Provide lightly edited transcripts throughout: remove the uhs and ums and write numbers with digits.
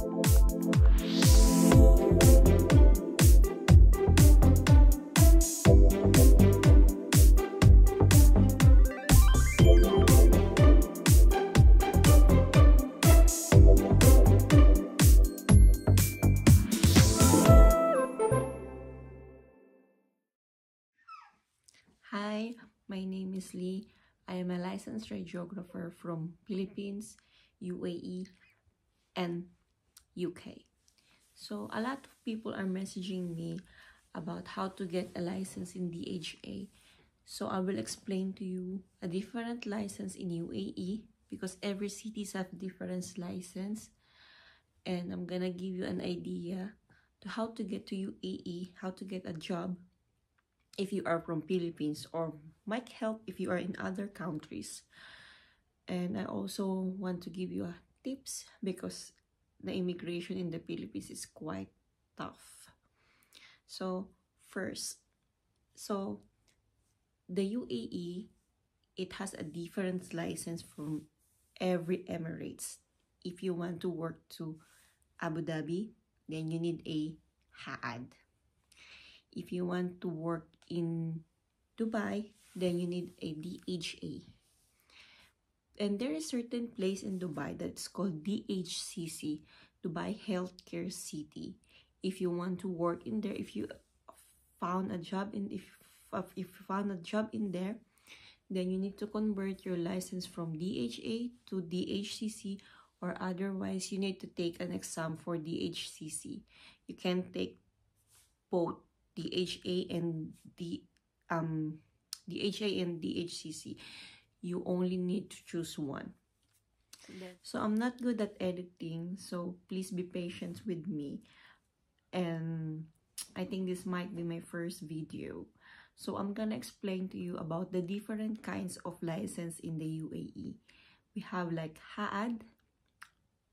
Hi, my name is Lee. I am a licensed radiographer from Philippines, UAE, and UK. So a lot of people are messaging me about how to get a license in DHA. So I will explain to you a different license in UAE because every cities have different license, and I'm gonna give you an idea to how to get to UAE, how to get a job if you are from Philippines, or might help if you are in other countries. And I also want to give you tips because the immigration in the Philippines is quite tough. So first, so the UAE, it has a different license from every Emirates. If you want to work to Abu Dhabi, then you need a HAAD. If you want to work in Dubai, then you need a DHA. And there is certain place in Dubai that's called DHCC, Dubai Healthcare City. If you want to work in there, if you found a job in if you found a job in there, then you need to convert your license from DHA to DHCC, or otherwise you need to take an exam for DHCC. You can take both DHA and DHA and DHCC. You only need to choose one. So I'm not good at editing, so please be patient with me. And I think this might be my first video. So I'm gonna explain to you about the different kinds of license in the UAE. We have like HAAD,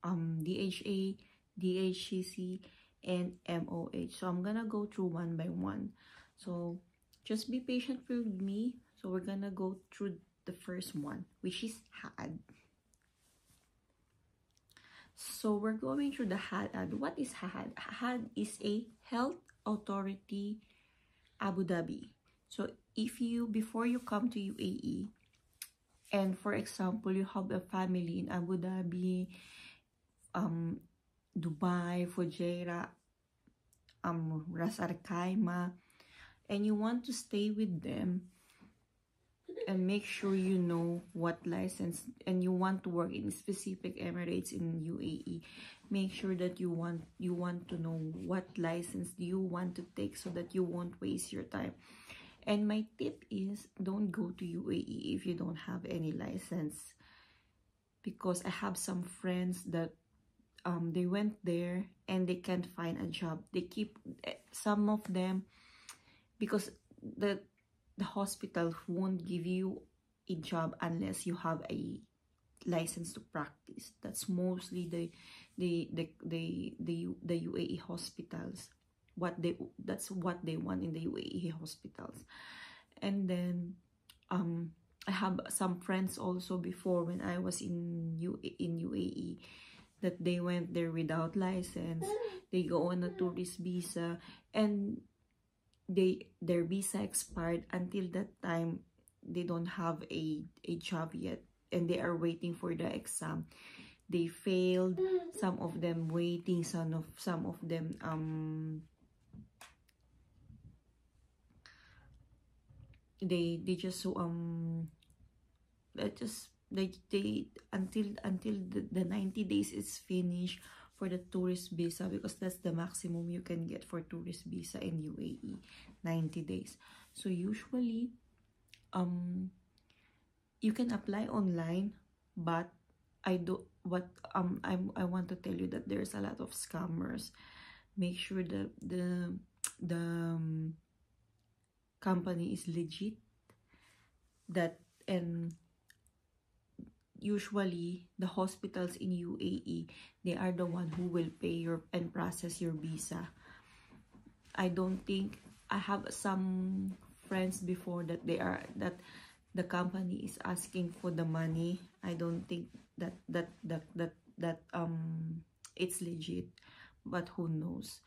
DHA, DHCC, and MOH. So I'm gonna go through one by one. So just be patient with me. So we're gonna go through the first one, which is HAAD. So we're going through the HAAD. What is HAAD? HAAD is a Health Authority Abu Dhabi. So if you, before you come to UAE, and for example, you have a family in Abu Dhabi, Dubai, Fujairah, Ras Al Khaimah, and you want to stay with them and make sure you know what license, and you want to work in specific Emirates in UAE, make sure that you want to know what license do you want to take so that you won't waste your time. And my tip is, don't go to UAE if you don't have any license, because I have some friends that they went there and they can't find a job. They keep, some of them, because the hospital won't give you a job unless you have a license to practice. That's mostly the UAE hospitals. That's what they want in the UAE hospitals. And then I have some friends also before, when I was in UAE, that they went there without license. They go on a tourist visa, and their visa expired. Until that time, they don't have a job yet, and they are waiting for the exam. They failed. Some of them waiting. Some of them they just they until the 90 days is finished for the tourist visa, because that's the maximum you can get for tourist visa in UAE, 90 days. So usually you can apply online, but I want to tell you that there's a lot of scammers. Make sure that the company is legit, and usually the hospitals in UAE, they are the one who will pay your and process your visa. I don't think, I have some friends before that the company is asking for the money. I don't think that it's legit, but who knows.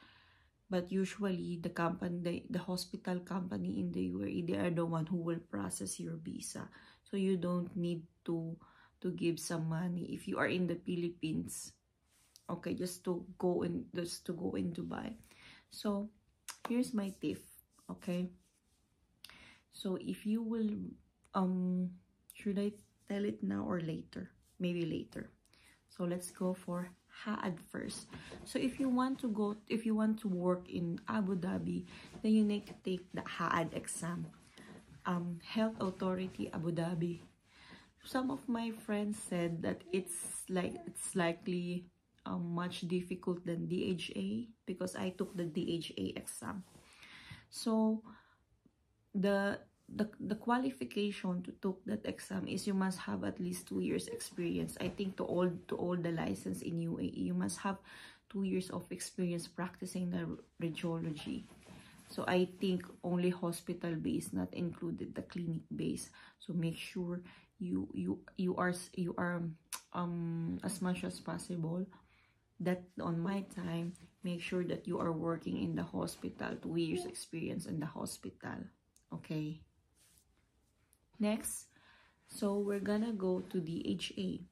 But usually the company, the hospital company in the UAE, they are the one who will process your visa, so you don't need to give some money if you are in the Philippines, okay, just to go in Dubai. So here's my tip, okay? So if you will, should I tell it now or later? Maybe later. So let's go for HAAD first. So if you want to work in Abu Dhabi, then you need to take the HAAD exam. Health Authority Abu Dhabi. Some of my friends said that it's likely much difficult than DHA, because I took the DHA exam. So the qualification to take that exam is you must have at least 2 years experience. I think to all the license in UAE, you must have 2 years of experience practicing the radiology. So I think only hospital based, not included the clinic based. So make sure you are as much as possible that on my time, make sure that you are working in the hospital, 2 years experience in the hospital, okay? Next, so we're gonna go to DHA.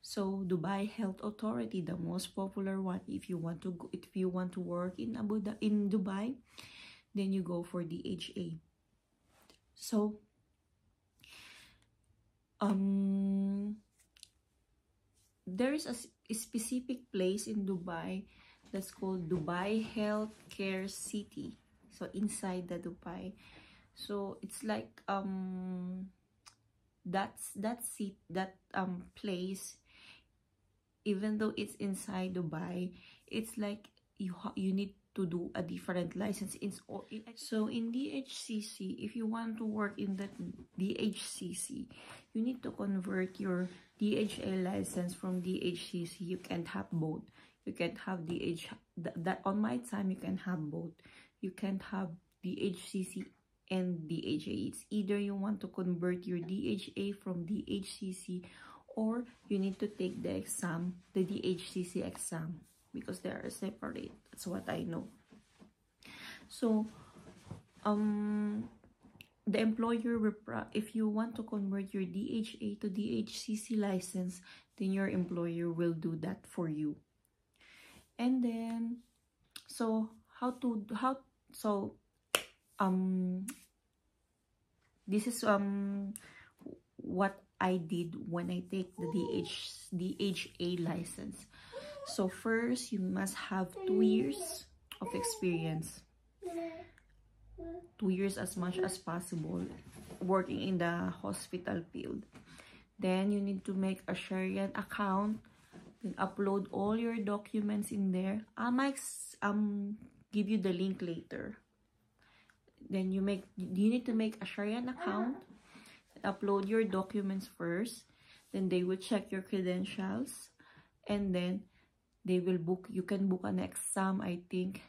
So Dubai Health Authority, the most popular one. If you want to work in Dubai, then you go for DHA. So there is a specific place in Dubai that's called Dubai Healthcare City. So inside the Dubai, so it's like that place, even though it's inside Dubai, it's like you need to do a different license. So in DHCC, if you want to work in that DHCC, you need to convert your DHA license from DHCC. You can't have both. You can't have that on my time. You can have both. You can't have DHCC and DHA. It's either you want to convert your DHA from DHCC, or you need to take the exam, the DHCC exam, because they are separate. That's what I know. So the employer will, if you want to convert your DHA to DHCC license, then your employer will do that for you. And then this is what I did when I take the DHA license. So first, you must have 2 years of experience, 2 years as much as possible working in the hospital field. Then you need to make a Sharian account, then upload all your documents in there. I might give you the link later. Then you need to make a Sharian account, upload your documents first, then they will check your credentials, and then they will book. You can book an exam. I think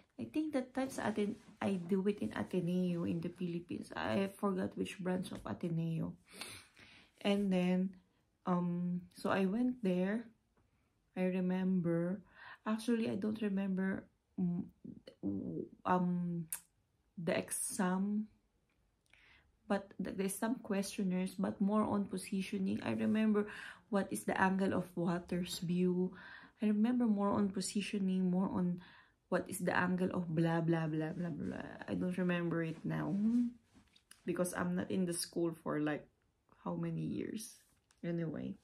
that times I do it in Ateneo in the Philippines. I forgot which branch of Ateneo. And then so I went there. I remember, actually I don't remember the exam, but there's some questionnaires, but more on positioning. I remember what is the angle of water's view. I remember more on positioning, more on what is the angle of blah blah blah blah blah. I don't remember it now because I'm not in the school for like how many years anyway.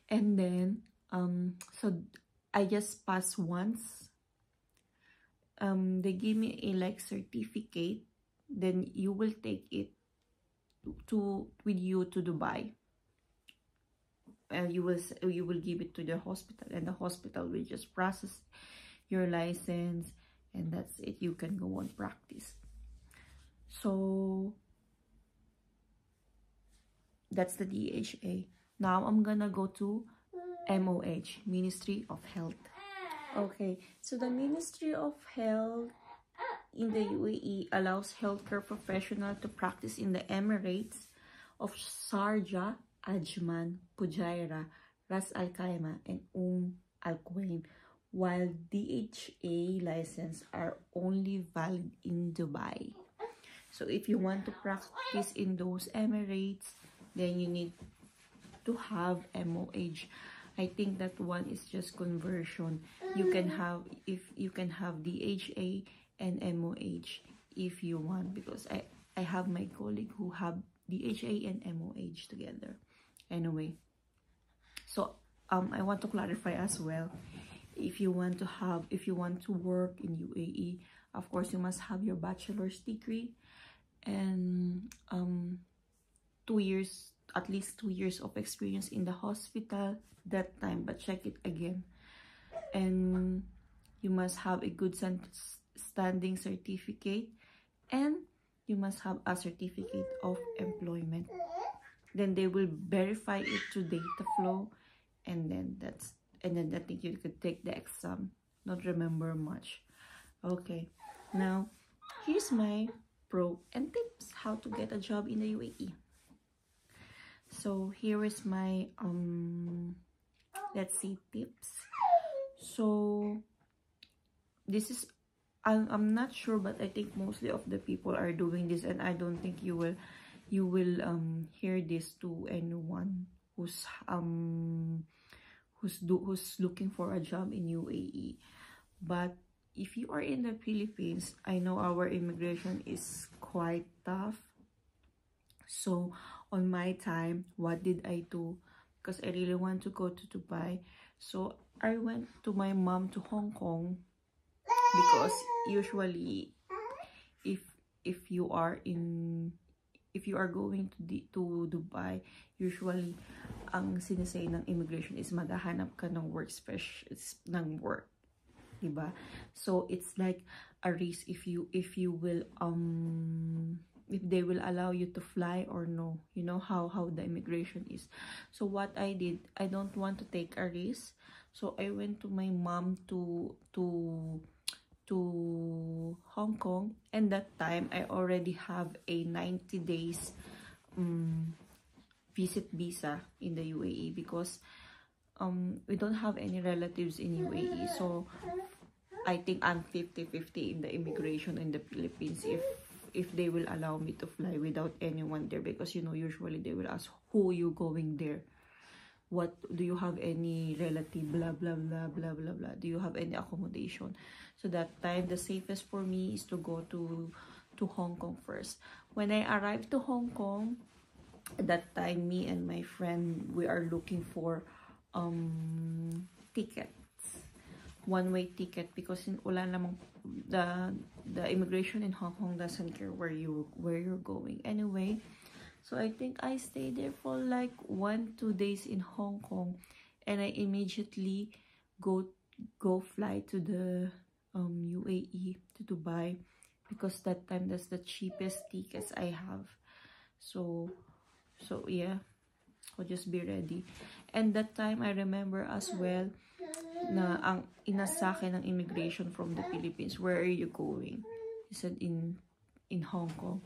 And then so I just passed once. They give me a like certificate, then you will take it with you to Dubai. You will give it to the hospital, and the hospital will just process your license, and that's it. You can go on practice. So that's the DHA. Now I'm gonna go to MOH, Ministry of Health. Okay, so the Ministry of Health in the UAE allows healthcare professionals to practice in the Emirates of Sharjah, Ajman, Fujairah, Ras Al Khaimah, and I'll claim, while DHA license are only valid in Dubai. So if you want to practice in those Emirates, then you need to have MOH. I think that one is just conversion. You can have, if you can have DHA and MOH if you want, because I have my colleague who have DHA and MOH together. Anyway, so I want to clarify as well, if you want to work in UAE, of course you must have your bachelor's degree and 2 years, at least 2 years of experience in the hospital that time, but check it again. And you must have a good standing certificate, and you must have a certificate of employment. Then they will verify it to data flow, and then I think you could take the exam. Don't remember much. Okay, now here's my pro and tips how to get a job in the UAE. So here is my let's see, tips. So this is, I'm not sure, but I think mostly of the people are doing this, and I don't think you will hear this to anyone who's looking for a job in UAE. But if you are in the Philippines, I know our immigration is quite tough. So on my time, what did I do? Because I really want to go to Dubai, so I went to my mom to Hong Kong, because usually if you are going to Dubai, usually ang sinisay ng immigration is maghahanap ka ng work, diba? So it's like a risk if they will allow you to fly or no. You know how the immigration is. So what I did, I don't want to take a risk, so I went to my mom to Hong Kong, and that time I already have a 90 days visit visa in the UAE, because we don't have any relatives in UAE. So I think I'm 50-50 in the immigration in the Philippines, if they will allow me to fly without anyone there, because you know usually they will ask, who you going there, what do you have, any relative, blah blah blah blah blah blah, do you have any accommodation? So that time the safest for me is to go to Hong Kong first. When I arrived to Hong Kong, at that time me and my friend, we are looking for tickets, one-way ticket, because wala namang, the immigration in Hong Kong doesn't care where you're going anyway. So I think I stayed there for like 1-2 days in Hong Kong, and I immediately go fly to the UAE, to Dubai, because that time that's the cheapest tickets I have. So yeah, so just be ready. And that time I remember as well na ang inasake ng immigration from the Philippines, where are you going? He said in Hong Kong.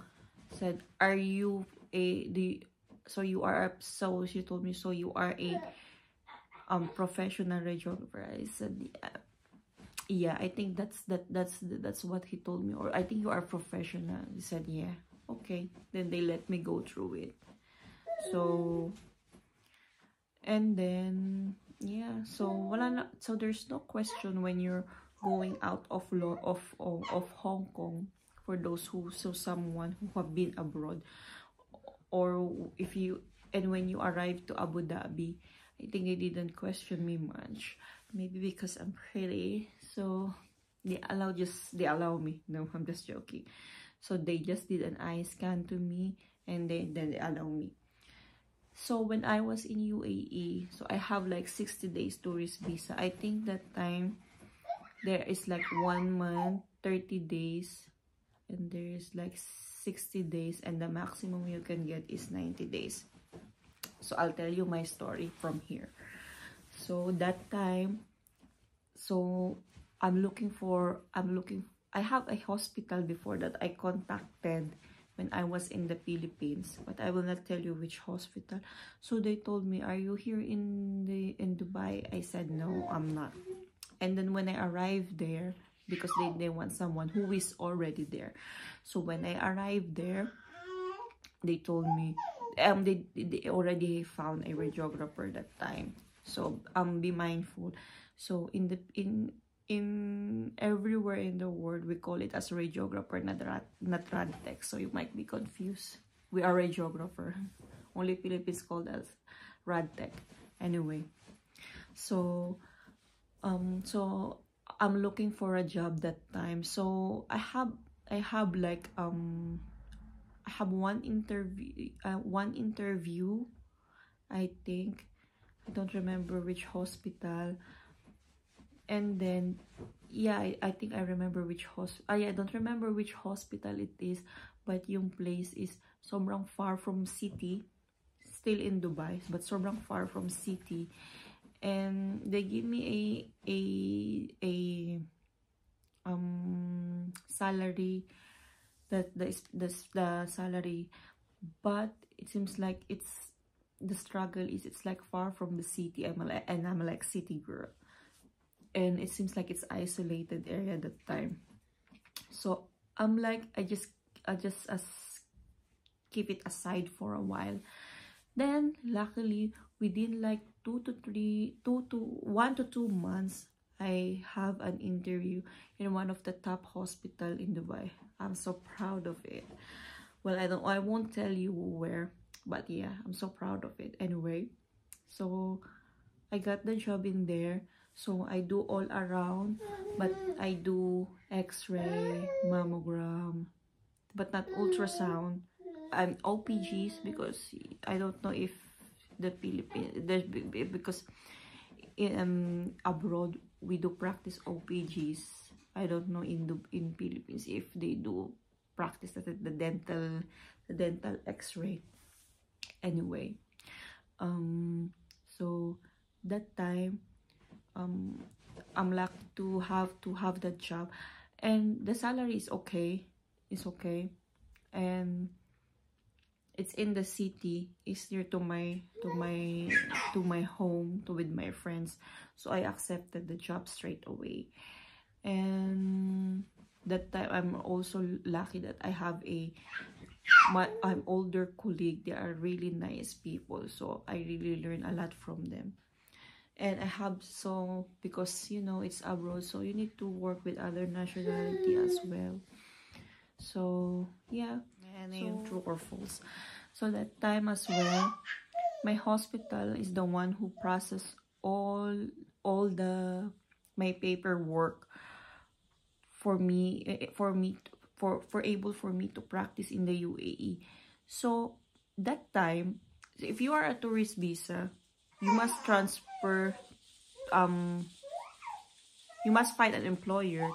Said, are you so she told me, so you are a professional radiographer? I said, yeah, I think that's what he told me, or I think you are professional. He said, yeah, okay. Then they let me go through it. So, and then yeah, so so there's no question when you're going out of Hong Kong, for those someone who have been abroad, or when you arrive to Abu Dhabi, I think they didn't question me much, maybe because I'm pretty, so they allow me. No, I'm just joking. So they just did an eye scan to me, and then they allow me. So when I was in UAE, so I have like 60 days tourist visa. I think that time there is like 1 month, 30 days, and there is like 60 days, and the maximum you can get is 90 days. So I'll tell you my story from here. So that time, so I have a hospital before that I contacted when I was in the Philippines, but I will not tell you which hospital. So they told me, are you here in Dubai? I said, no, I'm not. And then when I arrived there, because they want someone who is already there. So when I arrived there, they told me, they already found a radiographer that time. So be mindful. So in everywhere in the world, we call it as radiographer, not rad tech. So you might be confused. We are radiographer. Only Philippines called as rad tech. Anyway, so so I'm looking for a job that time. So I have like I have one interview, I think. I don't remember which hospital. And then yeah, I think I remember which I don't remember which hospital it is, but yung place is sobrang far from city, still in Dubai, but sobrang far from city. And they give me a salary, the salary, but it seems like the struggle is it's like far from the city. I'm like city girl, and it seems like it's isolated area that time. So I'm like, I just keep it aside for a while. Then luckily within like 1 to 2 months, I have an interview in one of the top hospital in Dubai. I'm so proud of it. Well, I won't tell you where, but yeah, I'm so proud of it. Anyway, so I got the job in there. So I do all around, but I do x-ray, mammogram, but not ultrasound. I'm OPGs, because I don't know if the Philippines, because abroad we do practice OPGs. I don't know in Philippines if they do practice the dental x-ray. Anyway, so that time I'm lucky to have that job, and the salary is okay. It's okay, and it's in the city. It's near to my home, with my friends. So I accepted the job straight away. And that time I'm also lucky that I have I'm older colleague. They are really nice people, so I really learn a lot from them. And I have, so because you know it's abroad, so you need to work with other nationality as well. So yeah, true or false. So that time as well, my hospital is the one who process all my paperwork for me, able for me to practice in the UAE. So that time, if you are a tourist visa, you must transfer, you must find an employer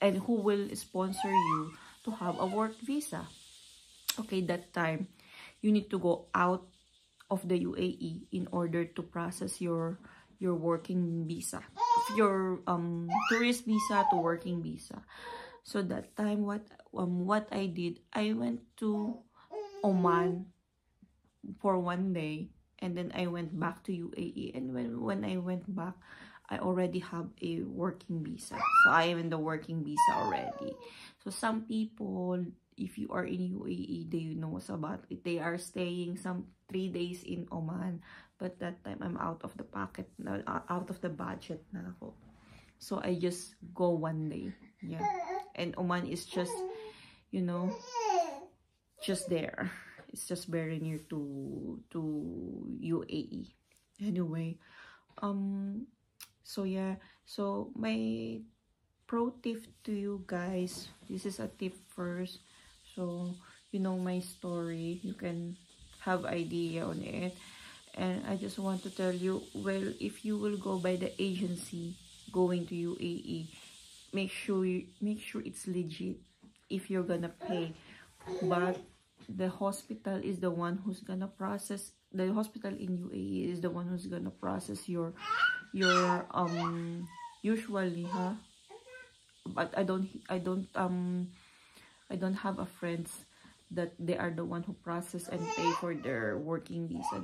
and who will sponsor you to have a work visa. Okay, that time you need to go out of the UAE in order to process your working visa, your tourist visa to working visa. So that time what I did, I went to Oman for 1 day, and then I went back to UAE. And when I went back, I already have a working visa. So I am in the working visa already. So some people, if you are in UAE, they know about it. They are staying 3 days in Oman. But that time, I'm out of the pocket, out of the budget na ako. So I just go 1 day. Yeah. And Oman is just, you know, just there. It's just very near to UAE. Anyway, so yeah, so my pro tip to you guys, this is a tip first, so you know my story, you can have idea on it. And I just want to tell you, well, if you will go by the agency going to UAE, make sure it's legit if you're gonna pay. But the hospital is the one who's gonna process, the hospital in UAE is the one who's gonna process your usually, but I don't I don't have a friends that they are the one who process and pay for their working visa.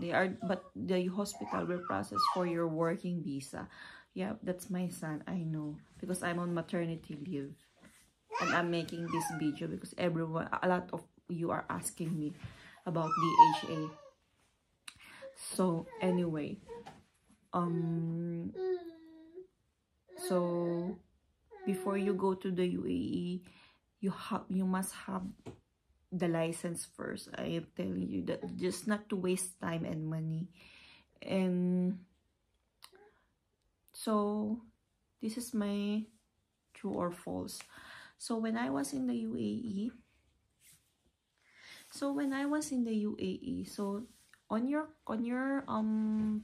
But the hospital will process for your working visa. Yeah, that's my son, I know, because I'm on maternity leave. And I'm making this video because a lot of you are asking me about DHA. So anyway, so before you go to the UAE, you must have the license first. I am telling you that, just not to waste time and money. And so this is my true or false. So when I was in the UAE, so on your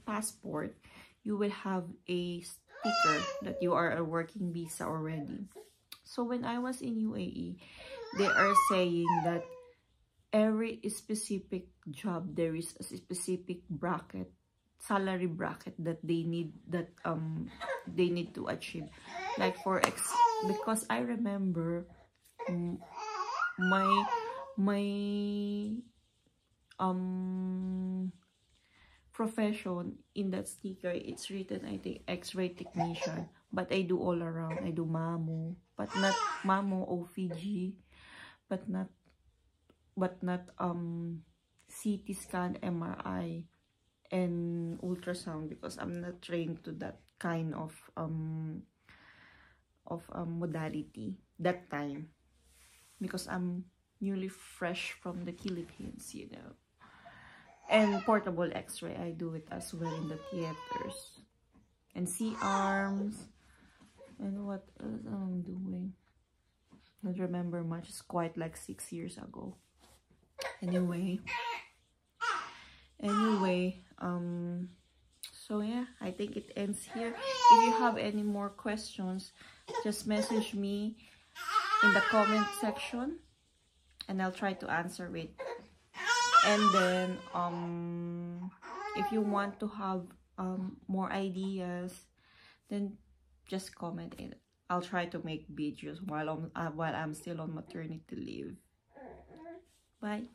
passport, you will have a sticker that you are a working visa already. So when I was in UAE, they are saying that every specific job, there is a specific bracket, salary bracket that they need to achieve. Like because I remember my profession in that sticker, it's written, I think, X-ray technician, but I do all around. I do mammo, but not mammo OPG, but not CT scan, MRI, and ultrasound, because I'm not trained to that kind of modality that time, because I'm newly fresh from the Philippines, you know. And portable X-ray, I do it as well in the theaters. And C-arms. And what else I'm doing? Don't remember much. It's quite like 6 years ago. Anyway, so yeah, I think it ends here. If you have any more questions, just message me in the comment section and I'll try to answer it. And then if you want to have more ideas, then just comment it. I'll try to make videos while I'm still on maternity leave. Bye.